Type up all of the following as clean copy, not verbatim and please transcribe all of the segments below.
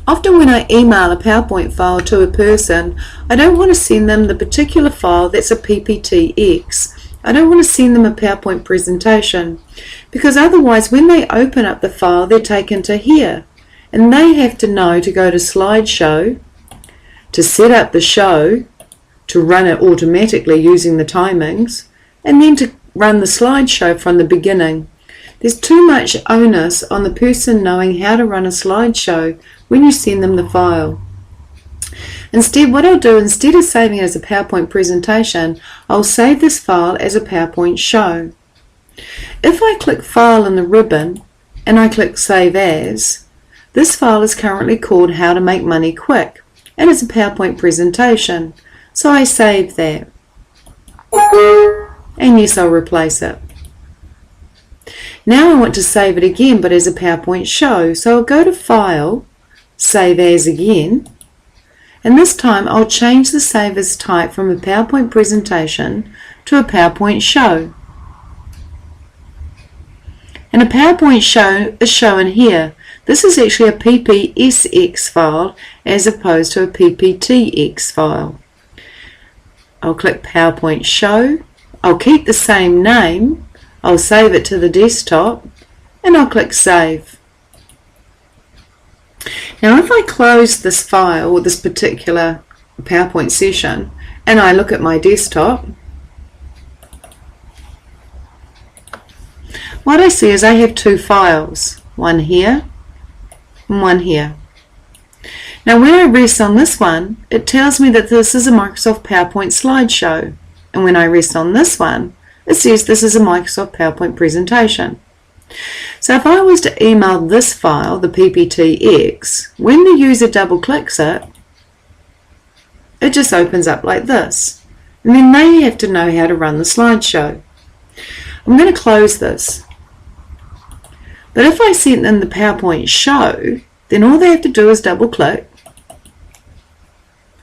Often when I email a PowerPoint file to a person, I don't want to send them the particular file that's a pptx. I don't want to send them a PowerPoint presentation, because otherwise when they open up the file they're taken to here, and they have to know to go to slideshow, to set up the show, to run it automatically using the timings, and then to run the slideshow from the beginning. There's too much onus on the person knowing how to run a slideshow when you send them the file. Instead, what I'll do, instead of saving it as a PowerPoint presentation, I'll save this file as a PowerPoint show. If I click File in the ribbon and I click Save As, this file is currently called How to Make Money Quick, and it's a PowerPoint presentation. So I save that. And yes, I'll replace it. Now I want to save it again, but as a PowerPoint show. So I'll go to File, Save As again, and this time I'll change the save as type from a PowerPoint presentation to a PowerPoint show. And a PowerPoint show is shown here. This is actually a ppsx file as opposed to a pptx file. I'll click PowerPoint show. I'll keep the same name. I'll save it to the desktop and I'll click Save. Now if I close this file or this particular PowerPoint session and I look at my desktop, what I see is I have two files, one here and one here. Now when I rest on this one, it tells me that this is a Microsoft PowerPoint slideshow, and when I rest on this one, it says this is a Microsoft PowerPoint presentation. So if I was to email this file, the pptx, when the user double clicks it, it just opens up like this. And then they have to know how to run the slideshow. I'm going to close this. But if I sent them the PowerPoint show, then all they have to do is double click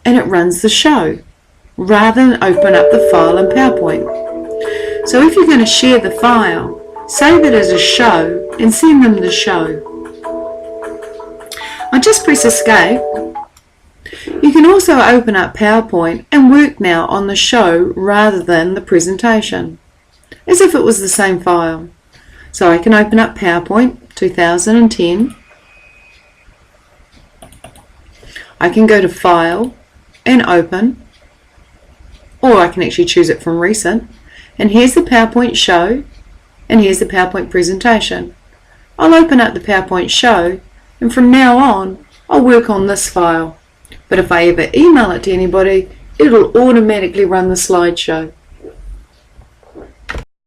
and it runs the show rather than open up the file in PowerPoint. So if you're going to share the file, save it as a show and send them the show. I'll just press Escape. You can also open up PowerPoint and work now on the show rather than the presentation, as if it was the same file. So I can open up PowerPoint 2010. I can go to File and Open, or I can actually choose it from Recent. And here's the PowerPoint show, and here's the PowerPoint presentation. I'll open up the PowerPoint show, and from now on, I'll work on this file. But if I ever email it to anybody, it'll automatically run the slideshow.